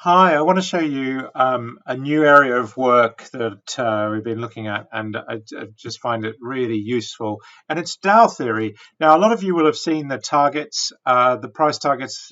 Hi, I want to show you a new area of work that we've been looking at, and I just find it really useful. And it's Dow theory. Now, a lot of you will have seen the targets, the price targets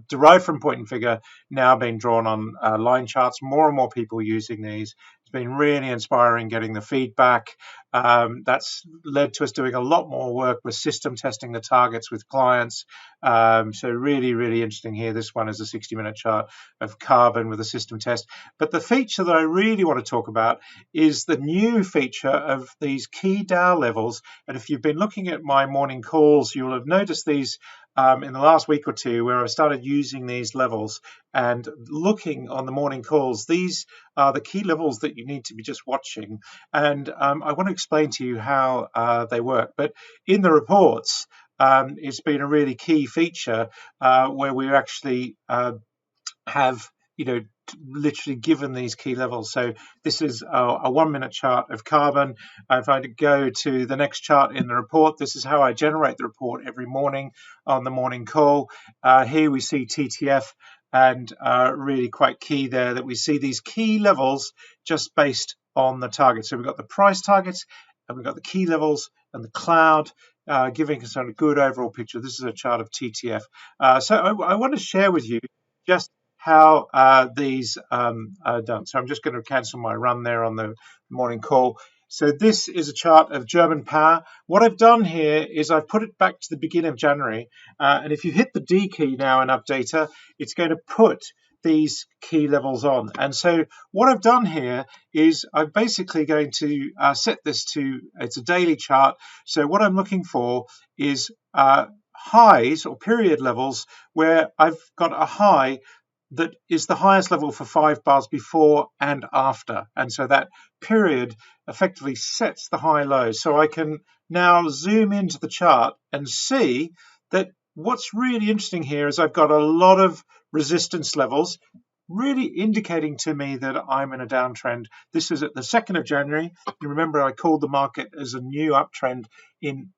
derived from point and figure, now being drawn on line charts. More and more people using these. It's been really inspiring getting the feedback. That's led to us doing a lot more work with system testing the targets with clients. So really, really interesting here. This one is a 60-minute chart of carbon with a system test. But the feature that I really want to talk about is the new feature of these key Dow levels. And if you've been looking at my morning calls, you'll have noticed these in the last week or two where I've started using these levels and looking on the morning calls. These are the key levels that you need to be just watching. And I want to explain to you how they work. But in the reports, it's been a really key feature where we actually have literally given these key levels. So this is a 1 minute chart of carbon. If I go to the next chart in the report, this is how I generate the report every morning on the morning call. Here we see TTF, and really quite key there that we see these key levels just based on the target. So we've got the price targets and we've got the key levels and the cloud, giving us a good overall picture. This is a chart of TTF. So I want to share with you just how these are done. So I'm just going to cancel my run there on the morning call. So this is a chart of German power. What I've done here is I've put it back to the beginning of January. And if you hit the D key now in Updata, it's going to put these key levels on. And so what I've done here is I'm basically going to set this to, it's a daily chart. So what I'm looking for is highs or period levels where I've got a high that is the highest level for 5 bars before and after. And so that period effectively sets the high low. So I can now zoom into the chart and see that what's really interesting here is I've got a lot of resistance levels really indicating to me that I'm in a downtrend. This is at the 2nd of January. You remember I called the market as a new uptrend in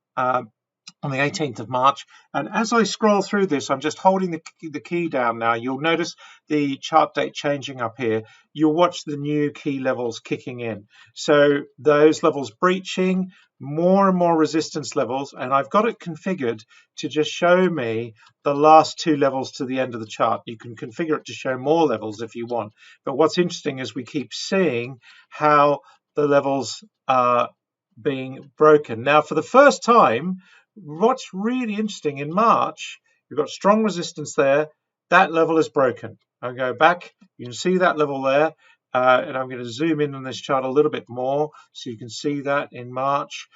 on the 18th of March. And as I scroll through this, I'm just holding the key down now. You'll notice the chart date changing up here. You'll watch the new key levels kicking in. So those levels breaching, more and more resistance levels, and I've got it configured to just show me the last 2 levels to the end of the chart. You can configure it to show more levels if you want. But what's interesting is we keep seeing how the levels are being broken. Now, for the first time, what's really interesting, in March, you've got strong resistance there. That level is broken. I'll go back. You can see that level there. And I'm going to zoom in on this chart a little bit more so you can see that in March.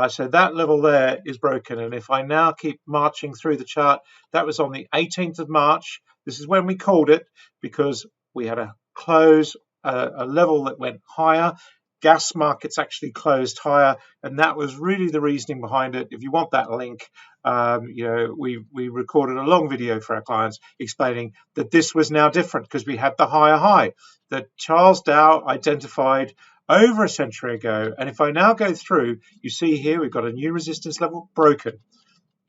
So that level there is broken. And if I now keep marching through the chart, that was on the 18th of March. This is when we called it because we had a close, a level that went higher. Gas markets actually closed higher, and that was really the reasoning behind it. If you want that link, we recorded a long video for our clients explaining that this was now different because we had the higher high that Charles Dow identified over a century ago. And if I now go through, you see here we've got a new resistance level broken.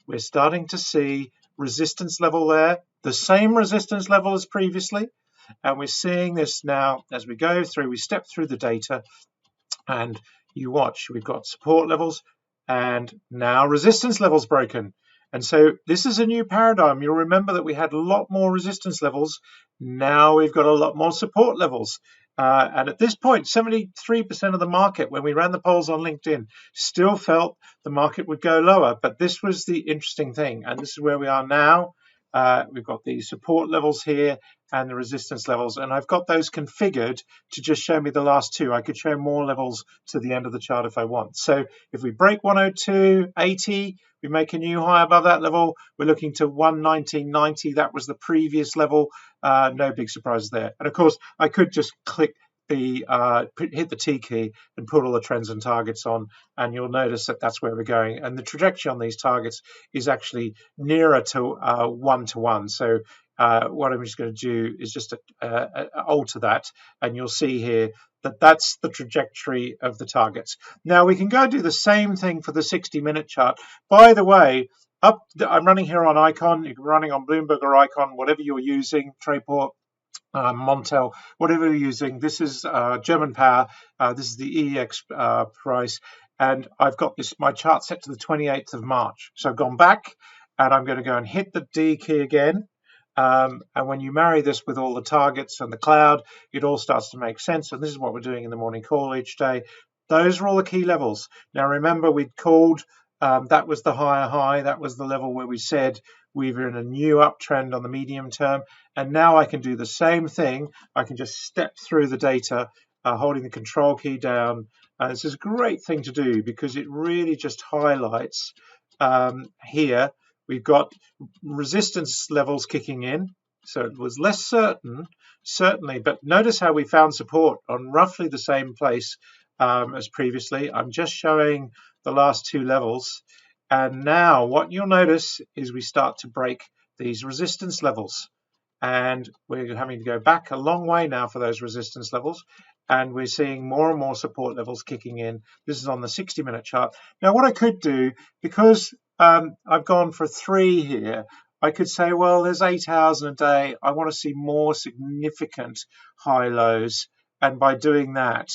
We're starting to see resistance level there, the same resistance level as previously. And we're seeing this now as we go through, we step through the data. And you watch, we've got support levels and now resistance levels broken. And so this is a new paradigm. You'll remember that we had a lot more resistance levels. Now we've got a lot more support levels. And at this point, 73% of the market, when we ran the polls on LinkedIn, still felt the market would go lower. But this was the interesting thing. And this is where we are now. We've got the support levels here and the resistance levels, and I've got those configured to just show me the last 2. I could show more levels to the end of the chart if I want. So if we break 102.80, we make a new high above that level. We're looking to 119.90. That was the previous level. No big surprises there. And of course, I could just click the hit the T key and put all the trends and targets on, and you'll notice that that's where we're going. And the trajectory on these targets is actually nearer to 1-to-1. So what I'm just going to do is just alter that, and you'll see here that that's the trajectory of the targets. Now we can go do the same thing for the 60-minute chart. By the way, I'm running here on Icon. You're running on Bloomberg or Icon, whatever you're using, Trayport. Montel, whatever you're using. This is German Power. This is the EEX price, and I've got my chart set to the 28th of March. So I've gone back, and I'm going to go and hit the D key again. And when you marry this with all the targets and the cloud, it all starts to make sense. And this is what we're doing in the morning call each day. Those are all the key levels. Now remember, we'd called that was the higher high. That was the level where we said we were in a new uptrend on the medium term. And now I can do the same thing. I can just step through the data, holding the control key down. This is a great thing to do because it really just highlights here. We've got resistance levels kicking in. So it was less certain, certainly, but notice how we found support on roughly the same place as previously. I'm just showing the last two levels. And now what you'll notice is we start to break these resistance levels. And we're having to go back a long way now for those resistance levels. And we're seeing more and more support levels kicking in. This is on the 60-minute chart. Now, what I could do, because I've gone for 3 here, I could say, well, there's 8 hours in a day. I want to see more significant high lows. And by doing that,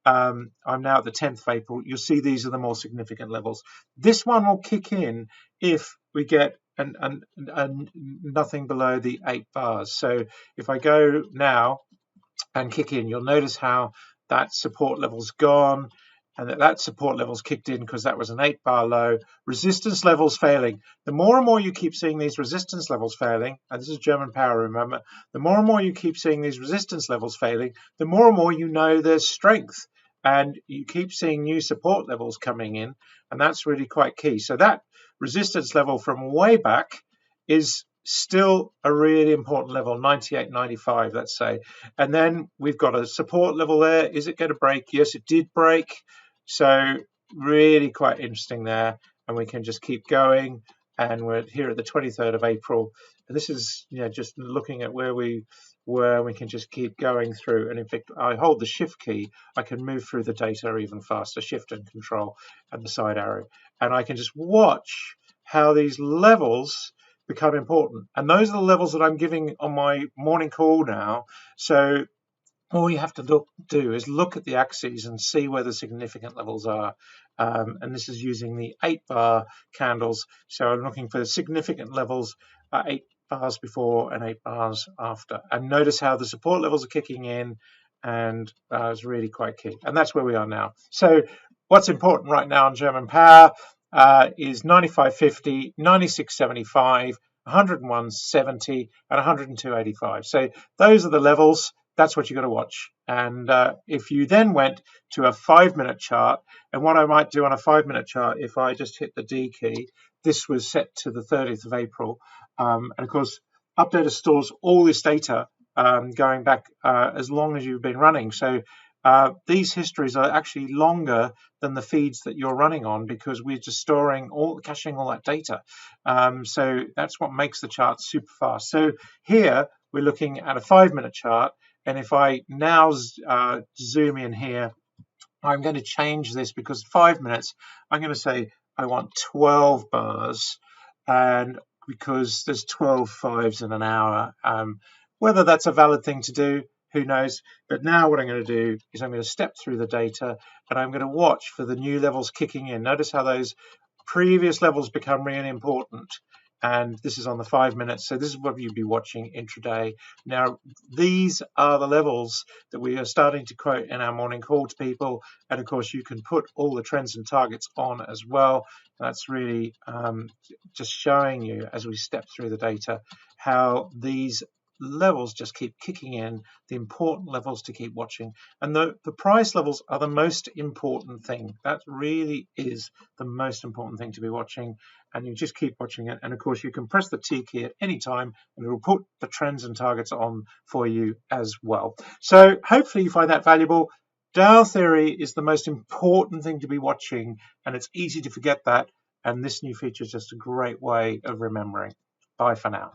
I'm now at the 10th of April. You'll see these are the more significant levels. This one will kick in if we get nothing below the 8 bars. So if I go now and kick in, you'll notice how that support level's gone and that support level's kicked in because that was an 8 bar low. Resistance levels failing. The more and more you keep seeing these resistance levels failing, and this is German Power, remember, the more and more you keep seeing these resistance levels failing, the more and more you know there's strength. And you keep seeing new support levels coming in, and that's really quite key. So that resistance level from way back is still a really important level, 98, 95, let's say. And then we've got a support level there. Is it going to break? Yes, it did break. So really quite interesting there. And we can just keep going. And we're here at the 23rd of April. And this is, just looking at where we were. We can just keep going through. And in fact, I hold the shift key. I can move through the data even faster, shift and control and the side arrow. And I can just watch how these levels become important. And those are the levels that I'm giving on my morning call now. So all you have to do is look at the axes and see where the significant levels are. And this is using the 8 bar candles. So I'm looking for significant levels, 8 bars before and 8 bars after. And notice how the support levels are kicking in, and it's really quite key. And that's where we are now. So what's important right now on German Power is 95.50, 96.75, 101.70, and 102.85. So those are the levels. That's what you've got to watch. And if you then went to a 5-minute chart, and what I might do on a 5-minute chart, if I just hit the D key, this was set to the 30th of April. And of course, Updata stores all this data going back as long as you've been running. So these histories are actually longer than the feeds that you're running on because we're just caching all that data. So that's what makes the chart super fast. So here we're looking at a 5-minute chart. And if I now zoom in here, I'm going to change this because 5 minutes, I'm going to say I want 12 bars, and because there's 12 fives in an hour. Whether that's a valid thing to do, who knows? But now what I'm going to do is I'm going to step through the data and I'm going to watch for the new levels kicking in. Notice how those previous levels become really important. And this is on the 5 minutes. So this is what you'd be watching intraday. Now, these are the levels that we are starting to quote in our morning call to people. And of course, you can put all the trends and targets on as well. That's really just showing you as we step through the data how these levels just keep kicking in, the important levels to keep watching. And the price levels are the most important thing. That really is the most important thing to be watching. And you just keep watching it. And of course, you can press the T key at any time and it will put the trends and targets on for you as well. So hopefully you find that valuable. Dow theory is the most important thing to be watching, and it's easy to forget that. And this new feature is just a great way of remembering. Bye for now.